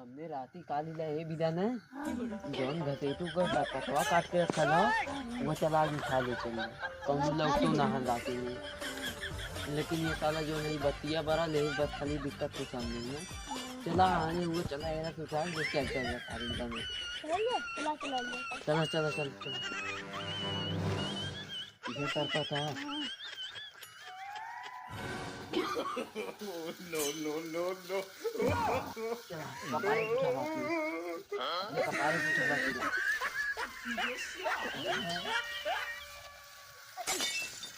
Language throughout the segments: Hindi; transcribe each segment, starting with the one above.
हमने राती काली ला ये बिदा न जौन घसेटू का पटवा काट के रखा था वो चला के खा ले चली कौन लोग तो नहा लाते हैं। लेकिन ये साला जो नहीं बतिया बड़ा ले बस खाली दिक्कत तो सामने है। चला आने हुए चला यार तो उठा के क्या चल रहा सारी इंसान में चला चला चल चल ये सर का था। No, no, no, no. कपारे पूछा बात ये कपारे पूछा बात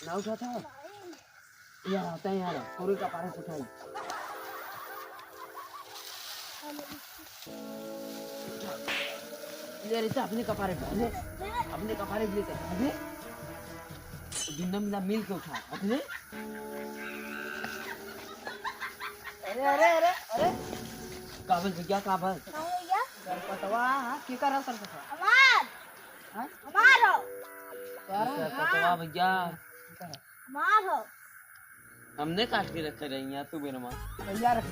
ना उठा था यार आता है यार पूरी कपारे उठाई ले रे अपने कपारे भी लेते हैं जिंदा मिला मिल के उठा अपने। अरे अरे अरे अरे काबल भैया काबल पतवा की कर सर पतवा भैया हमने काट के रखे रही यार तू बेरमा भैया रख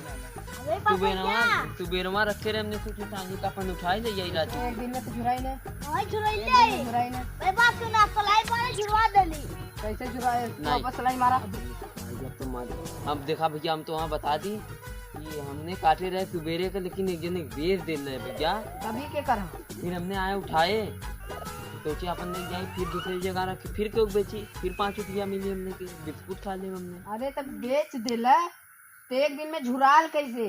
तू बेरमा रखे रहे हमने सोची सांझी का अपन उठाई ले यही रात एक दिन में तो झुराई ने भाई बात सुना सलाई मारे झुरवा देली कैसे झुराए वापस सलाई मारा तो मार। अब देखा भैया हम तो वहाँ बता दी कि हमने काटे रहे सुबेरे का लेकिन एक जने बेच दे रहे भैया तभी के करा फिर हमने आए उठाए सोचे अपन ले जाए फिर दूसरी जगह रखे फिर क्यों बेची फिर 5 रुपया मिली हमने के बिस्कुट खा ले हमने। अरे तब बेच देला तो एक दिन में झुराल कैसे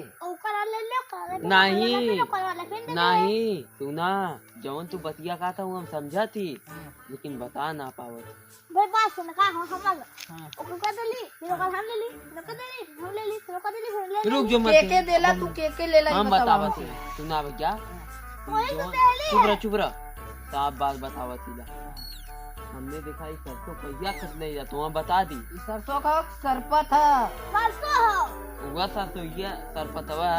नहीं सुना जौन तू बतिया का था वो हम समझा थी लेकिन बता ना पावत भाई बात सुन का हम समझ ओके कर देली फिर ओकर हम ले ली नक देली हम ले ली फिर ओकर देली फिर ले रुक जो मत के देला तू के ले ला हम बतावत सुना भैया चुप रह साफ बात बतावत थी हमने देखा इस सरसों भैया कट नहीं जाता वहाँ बता दी सरसों का सरपत है हुआ सरसों ये सरपत हुआ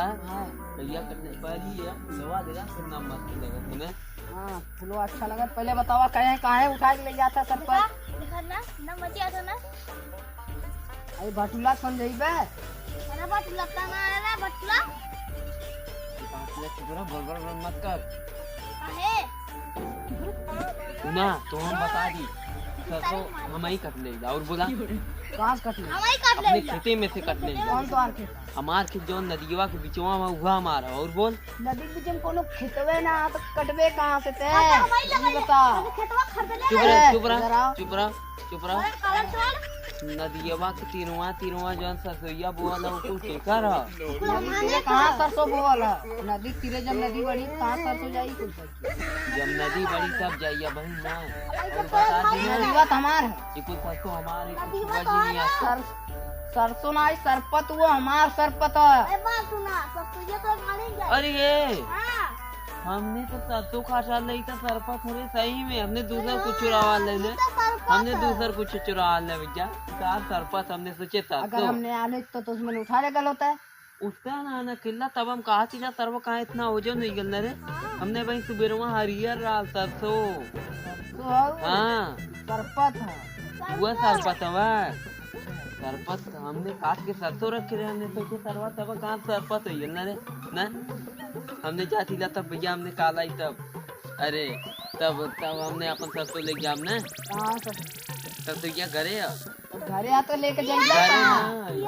भैया कटने पहली है दवा देगा फिर नाम मस्त लगा तुम्हें। हाँ चलो अच्छा लगा पहले बतावा कहे उठा के ले जाता सरपत दिखाना ना मत आता ना अरे भटुला सुन रही बे अरे भटुला का ना है भटुला चुप रह बोल मत कर काहे ना तो हम बता दी सरसों हम ही कट ले और बोला कहाँ कट ले हम ही काट ले अपने खेते में से कट ले कौन तो हमार खेत जो नदिया के बिचवा में हुआ हमारा और बोल नदी के बीच कोनो खेतवे ना तो कटवे कहां से ते बता खेतवा खरीद ले चुप रह नदिया के तीरवा जौन सरसोईया बोला वो टेकर कहाँ सरसों बोला नदी तीरे जब नदी बड़ी कहाँ सरसों जाई जब नदी बड़ी तब जाइए भाई ना बता दी बात हमार है कुछ सरसों हमारे सरसों ना सरपत वो हमार सरपत अरे ये हमने तो सरसों काटा ली था सरपत थोड़े सही में हमने दूसरा कुछ चुरावा ले कुछ चुरावा ले भैया सरपत हमने सोचे अगर हमने आने तो उसमें उठा ले गल होता है उठता ना आना किला तब हम कहा चीजा सरव कहा इतना हो जो नहीं गल रे हमने भाई सुबेरवा हरियर सरसों हाँ सरपत है वो सरपत है सरपत हमने काट के सरसों रखे रहे हमने सोचे सरवा तब कहाँ सरपत हुई ना रे ना हमने जाती ला तब भैया हमने काला ही तब अरे तब हमने अपन सरसों ले गया हमने तब तो क्या घरे आ तो लेके जाएंगे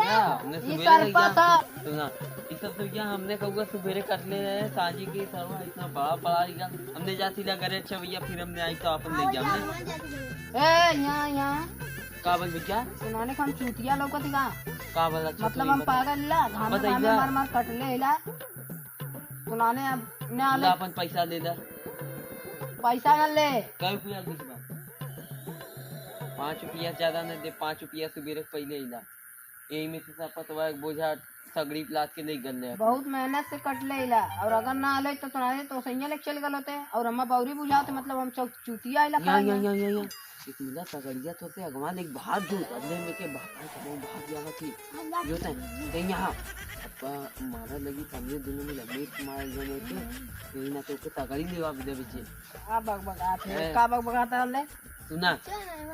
हमने सुना इस सब तो क्या हमने कहुआ सुबेरे कट ले रहे सांझी की सरवा इतना बड़ा पड़ा हमने जाती ला घरे अच्छा भैया फिर हमने आई तो अपन ले गया हमने यहाँ काबल भैया सुनाने का हम चूतिया लौका थी का बोला मतलब हम पागल ला मार मार कट ले ला सुनाने अब ने अपन पैसा ले ला पैसा न ले कई रुपया दिखबा 5 रुपया ज्यादा न दे 5 रुपया सुबेरे पहले हिला यही में से सब पतवा बोझा सगड़ी प्लाट के नहीं गल बहुत मेहनत से कट ले ला और अगर ना आले तो सुनाने तो सैया ले चल गल होते और हम बौरी बुझाते मतलब हम चूतिया आइला इतना सगड़िया तो पे अगवा एक भाग दो अगले में के भाग जावा थी जो थे यहाँ मारा लगी हमने दोनों में लगे मार जने के यही ना तो के तगड़ी लेवा बिदे बच्चे आ बगबगाता ले सुना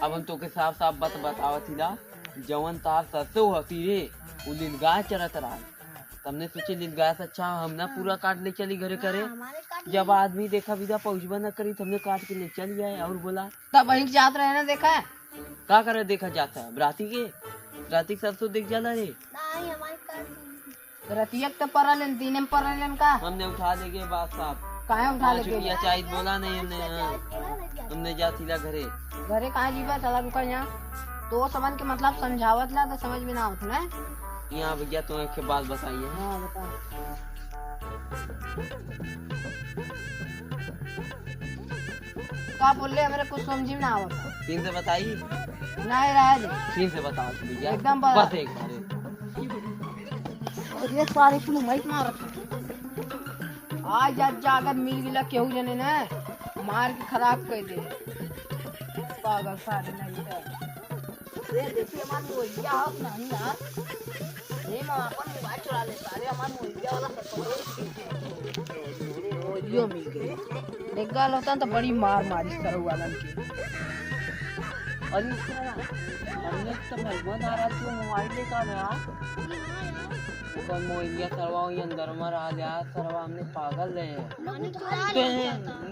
अब हम तो के साफ साफ बतावत थी ला जवन तार सरसों होती रे उलिन गाय चरत रहा हमने सोचे लील गाय से अच्छा हम ना पूरा काट ले चली घरे करे। हमारे काट जब आदमी देखा विदा पहुँचबा न करी तो हमने काट के ले चल जाए और बोला तब वहीं जात रहे ना देखा है का करे देखा जाता है राती के सरसों देख जाला रे। नहीं हमारे काट रतियक तो परलन दिन में परलन का हमने उठा लेके बात साहब काहे उठा पाँच लेके रुपया चाहिए बोला नहीं हमने। हाँ, हमने जा सीधा घरे। घरे कहाँ जीवा चला रुका यहाँ तो समझ के मतलब समझावत ला तो समझ में ना आवत ना। यहाँ भैया तो एक बात बताइए। हाँ बता का बोल रहे हमारे कुछ समझ में ना आवत तीन से बताइए। नहीं रहा दे तीन से बताओ तो भैया एकदम बता। बस एक बार और ये सारे क्यों माइक मारत आज आज जाकर मिल गिला केहू जने ना मार के खराब कर दे पागल सारे नहीं तो ये देखिए हमार मोहिया हो नहीं यार ये मां अपन मोबाइल चुरा ले सारे हमार मोहिया वाला मोहियो मिल गए देख गाल होता तो बड़ी मार मारी करो वालन की। और हमने तो भगवान आ रहा तो मोबाइल लेकर आया तो मोइया सरवा अंदर में रहा यार सरवा हमने पागल है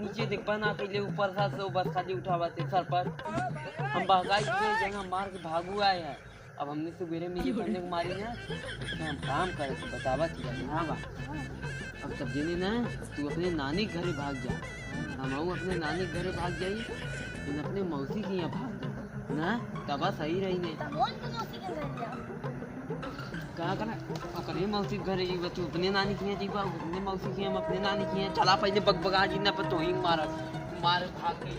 नीचे देख बना के लिए ऊपर से बस खाली उठावा थे सर पर हम भागाई जगह मार के भागू आए हैं। अब हमने सवेरे में ये करने को मारी ना तो हम काम करे तो बतावा थी हाँ बा अब सब जने ना तू अपने नानी के घरे भाग जा हम अपने नानी के घरे भाग जाई तुम अपने मौसी के यहाँ भाग जा ना तब सही रही नहीं कहाँ करना अपने मौसी के घरे जीवा तू अपने नानी के यहाँ जीवा अपने मौसी के हम अपने नानी के यहाँ चला पहले बगबगा जी ना पर तो ही मार भाग के